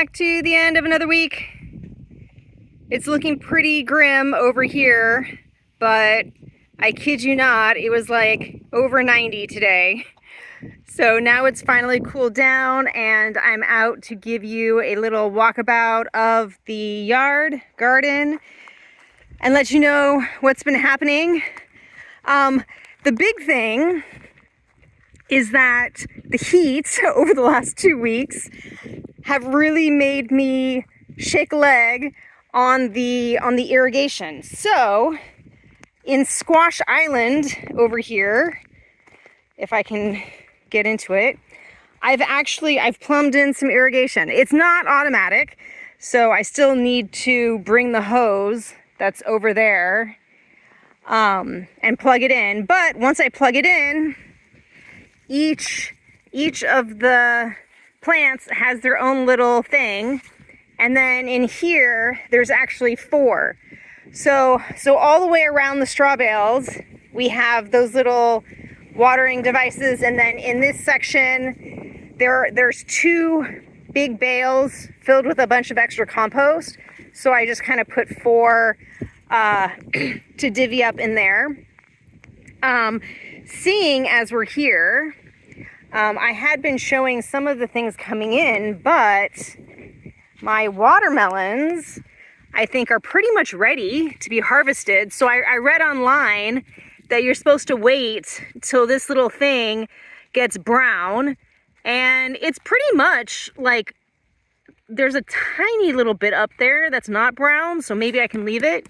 back to the end of another week. It's looking pretty grim over here, but I kid you not, it was like over 90 today. So now it's finally cooled down and I'm out to give you a little walkabout of the garden, and let you know what's been happening. The big thing is that the heat over the last 2 weeks have really made me shake a leg on the irrigation. So in Squash Island over here, if I can get into it, I've plumbed in some irrigation. It's not automatic, so I still need to bring the hose that's over there and plug it in. But once I plug it in, each of the plants has their own little thing, and then in here there's actually 4. So all the way around the straw bales we have those little watering devices, and then in this section there's 2 big bales filled with a bunch of extra compost. So I just kind of put 4 to divvy up in there. Seeing as we're here, I had been showing some of the things coming in, but my watermelons, I think, are pretty much ready to be harvested. So I read online that you're supposed to wait till this little thing gets brown, and it's pretty much like there's a tiny little bit up there that's not brown, so maybe I can leave it.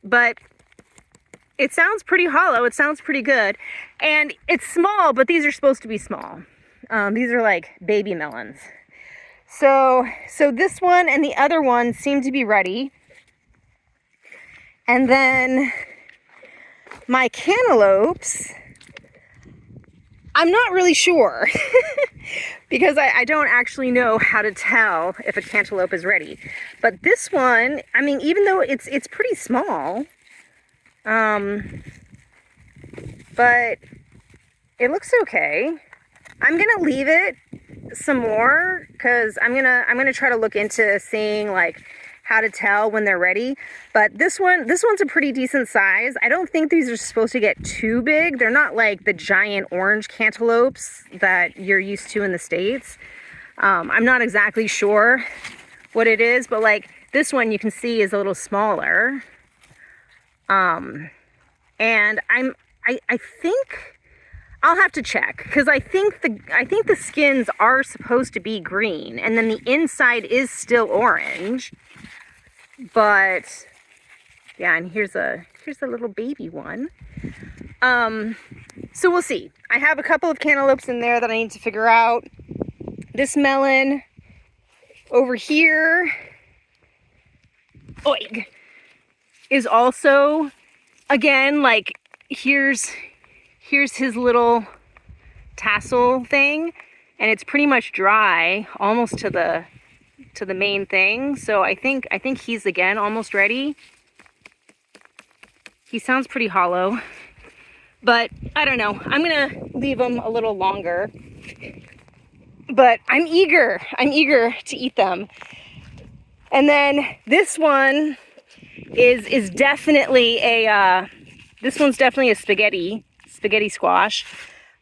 But it sounds pretty hollow. It sounds pretty good. And it's small, but these are supposed to be small. These are like baby melons. So this one and the other one seem to be ready. And then my cantaloupes, I'm not really sure because I don't actually know how to tell if a cantaloupe is ready. But this one, I mean, even though it's pretty small, but it looks okay. I'm gonna leave it some more because I'm gonna try to look into seeing like how to tell when they're ready. But this one's a pretty decent size. I don't think these are supposed to get too big. They're not like the giant orange cantaloupes that you're used to in the States. I'm not exactly sure what it is, but like this one you can see is a little smaller. And I think I'll have to check, because I think the skins are supposed to be green and then the inside is still orange. But yeah, and here's a little baby one. So we'll see. I have a couple of cantaloupes in there that I need to figure out. This melon over here, oig, is also, again, like here's his little tassel thing, and it's pretty much dry almost to the main thing. So I think he's again almost ready. He sounds pretty hollow, but I don't know. I'm gonna leave him a little longer, but I'm eager to eat them. And then this one is definitely this one's definitely a spaghetti squash.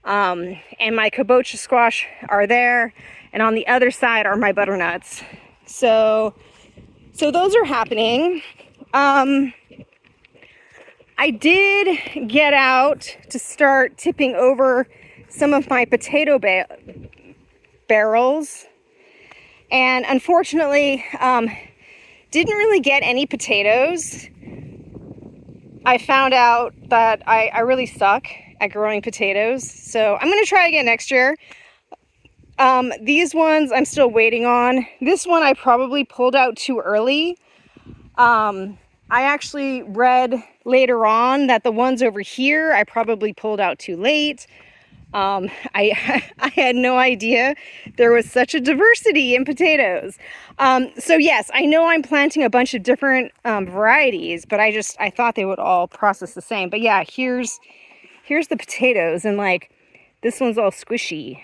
And my kabocha squash are there, and on the other side are my butternuts. So those are happening. I did get out to start tipping over some of my potato barrels, and unfortunately didn't really get any potatoes. I found out that I really suck at growing potatoes, so I'm gonna try again next year. These ones I'm still waiting on. This one I probably pulled out too early. I actually read later on that the ones over here I probably pulled out too late. I had no idea there was such a diversity in potatoes. So yes, I know I'm planting a bunch of different varieties, but I thought they would all process the same. But yeah, here's the potatoes, and like this one's all squishy.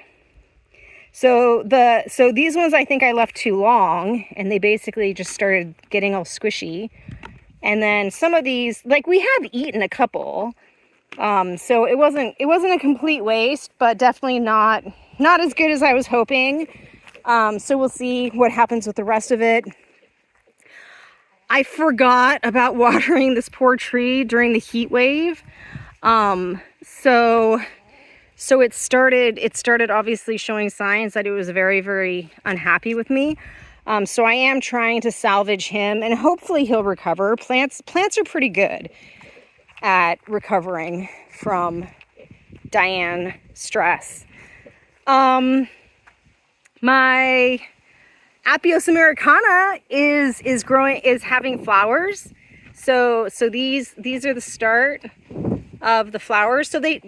So these ones I think I left too long, and they basically just started getting all squishy. And then some of these, like, we have eaten a couple, so it wasn't a complete waste, but definitely not as good as I was hoping. So we'll see what happens with the rest of it. I forgot about watering this poor tree during the heat wave. So it started obviously showing signs that it was very, very unhappy with me. So I am trying to salvage him, and hopefully he'll recover. Plants are pretty good at recovering from Diane stress. My Apios americana is having flowers. So these are the start of the flowers. So they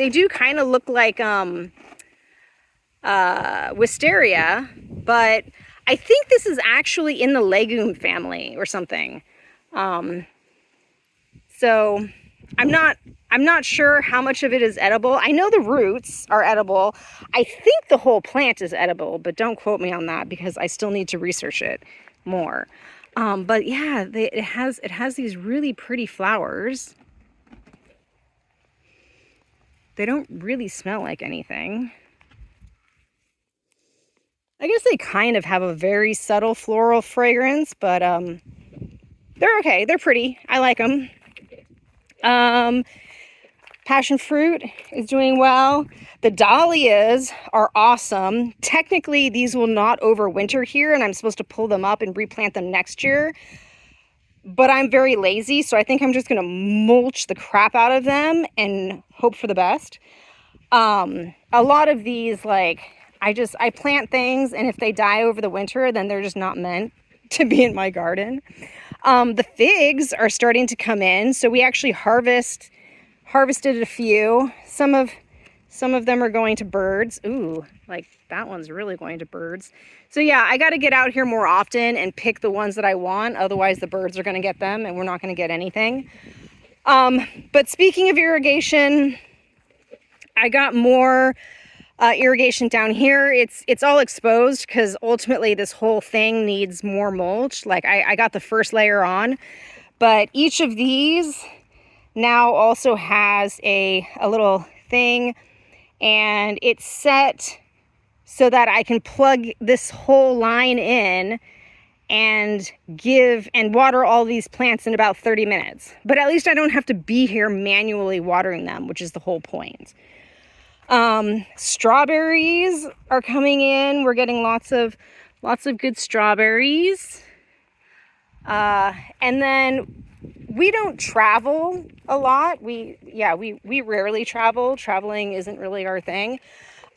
do kind of look like wisteria, but I think this is actually in the legume family or something. So I'm not sure how much of it is edible. I know the roots are edible. I think the whole plant is edible, but don't quote me on that because I still need to research it more. But yeah, it has these really pretty flowers. They don't really smell like anything. I guess they kind of have a very subtle floral fragrance, but they're okay. They're pretty. I like them. Passion fruit is doing well. The dahlias are awesome. Technically, these will not overwinter here, and I'm supposed to pull them up and replant them next year. But I'm very lazy, so I think I'm just going to mulch the crap out of them and hope for the best. A lot of these, like, I plant things, and if they die over the winter, then they're just not meant to be in my garden. The figs are starting to come in, so we actually harvested a few. Some of them are going to birds. Ooh, like that one's really going to birds. So yeah, I got to get out here more often and pick the ones that I want. Otherwise, the birds are going to get them, and we're not going to get anything. But speaking of irrigation, I got more irrigation down here. It's all exposed because ultimately this whole thing needs more mulch. Like I got the first layer on, but each of these now also has a little thing, and it's set so that I can plug this whole line in and give and water all these plants in about 30 minutes. But at least I don't have to be here manually watering them, which is the whole point. Strawberries are coming in. We're getting lots of good strawberries. And then we don't travel a lot. We rarely travel. Traveling isn't really our thing.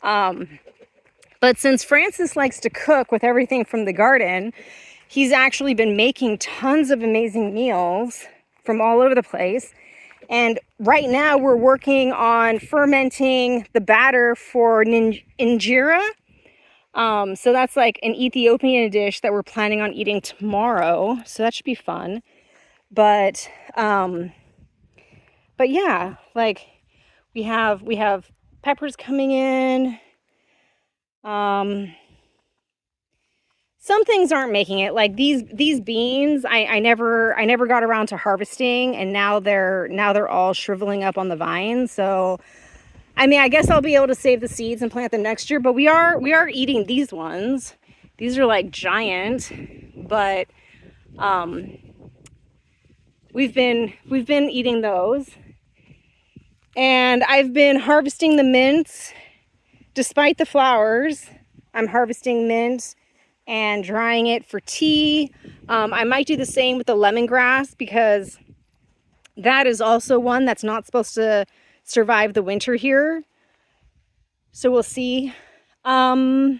But since Francis likes to cook with everything from the garden, he's actually been making tons of amazing meals from all over the place. And right now we're working on fermenting the batter for injera. So that's like an Ethiopian dish that we're planning on eating tomorrow. So that should be fun. But yeah, like we have peppers coming in. Some things aren't making it, like these beans. I never got around to harvesting, and now they're all shriveling up on the vine. So I mean, I guess I'll be able to save the seeds and plant them next year, but we are eating these ones. These are like giant, but we've been eating those. And I've been harvesting the mints. Despite the flowers, I'm harvesting mint and drying it for tea. I might do the same with the lemongrass because that is also one that's not supposed to survive the winter here. So we'll see. What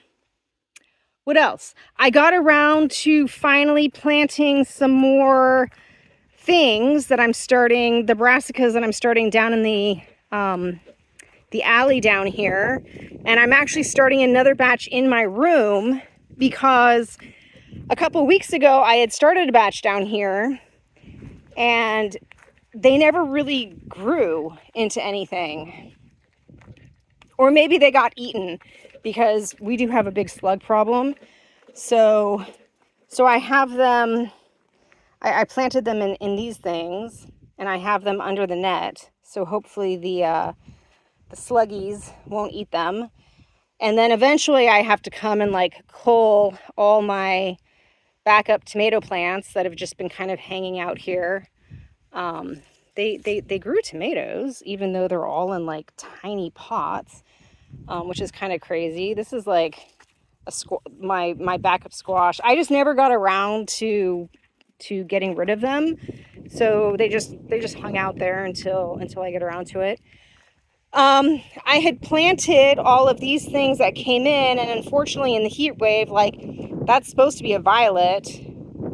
else? I got around to finally planting some more things that I'm starting, the brassicas that I'm starting down in the alley down here. And I'm actually starting another batch in my room because a couple weeks ago I had started a batch down here and they never really grew into anything. Or maybe they got eaten. because we do have a big slug problem. So I have them, I planted them in these things, and I have them under the net. So hopefully the sluggies won't eat them. And then eventually I have to come and like cull all my backup tomato plants that have just been kind of hanging out here. They grew tomatoes, even though they're all in like tiny pots, which is kind of crazy. This is like my backup squash. I just never got around to getting rid of them, so they just hung out there until I get around to it. I had planted all of these things that came in, and unfortunately in the heat wave, like, that's supposed to be a violet,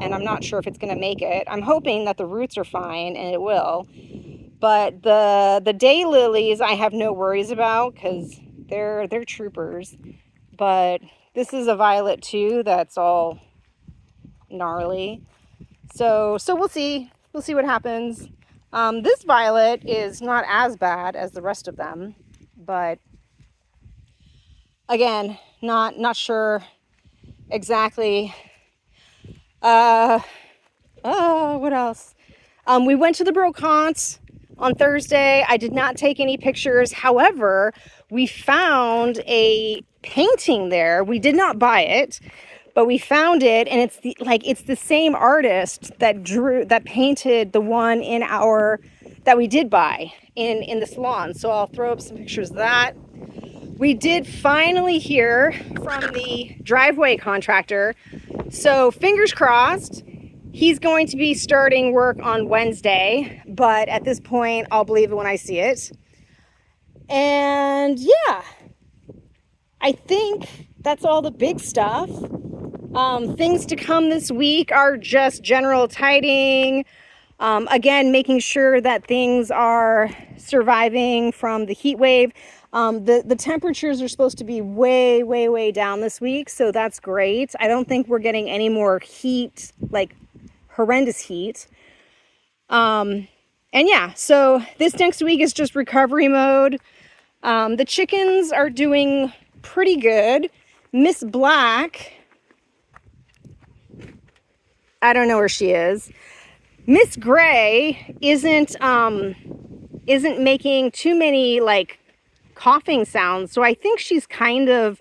and I'm not sure if it's going to make it. I'm hoping that the roots are fine, and it will. But the daylilies I have no worries about, because they're troopers. But this is a violet too that's all gnarly. So we'll see. We'll see what happens. This violet is not as bad as the rest of them, but again, not sure exactly. What else? We went to the brocante on Thursday. I did not take any pictures. However, we found a painting there. We did not buy it, but we found it, and it's the same artist that painted the one that we did buy in the salon. So I'll throw up some pictures of that. We did finally hear from the driveway contractor. So fingers crossed, he's going to be starting work on Wednesday, but at this point, I'll believe it when I see it. And yeah, I think that's all the big stuff. Things to come this week are just general tidying. Again, making sure that things are surviving from the heat wave. The temperatures are supposed to be way, way, way down this week, so that's great. I don't think we're getting any more heat, like horrendous heat. And yeah, so this next week is just recovery mode. The chickens are doing pretty good. Miss Black, I don't know where she is. Miss Gray isn't making too many like coughing sounds, so I think she's kind of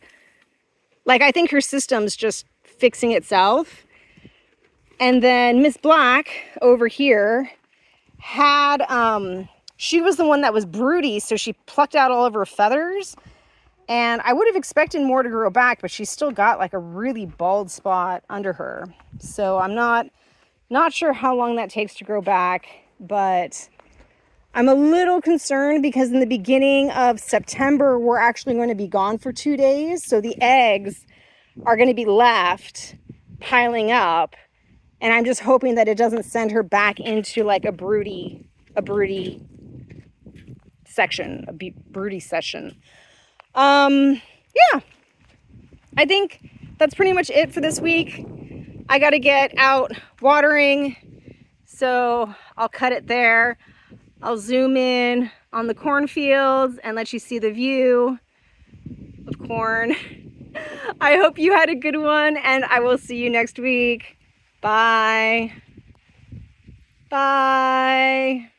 like, I think her system's just fixing itself. And then Miss Black over here had she was the one that was broody, so she plucked out all of her feathers, and I would have expected more to grow back, but she's still got like a really bald spot under her. So I'm not sure how long that takes to grow back, but I'm a little concerned because in the beginning of September, we're actually going to be gone for 2 days. So the eggs are going to be left piling up. And I'm just hoping that it doesn't send her back into like a broody section, broody session. Yeah, I think that's pretty much it for this week. I got to get out watering, so I'll cut it there. I'll zoom in on the cornfields and let you see the view of corn. I hope you had a good one, and I will see you next week. Bye. Bye.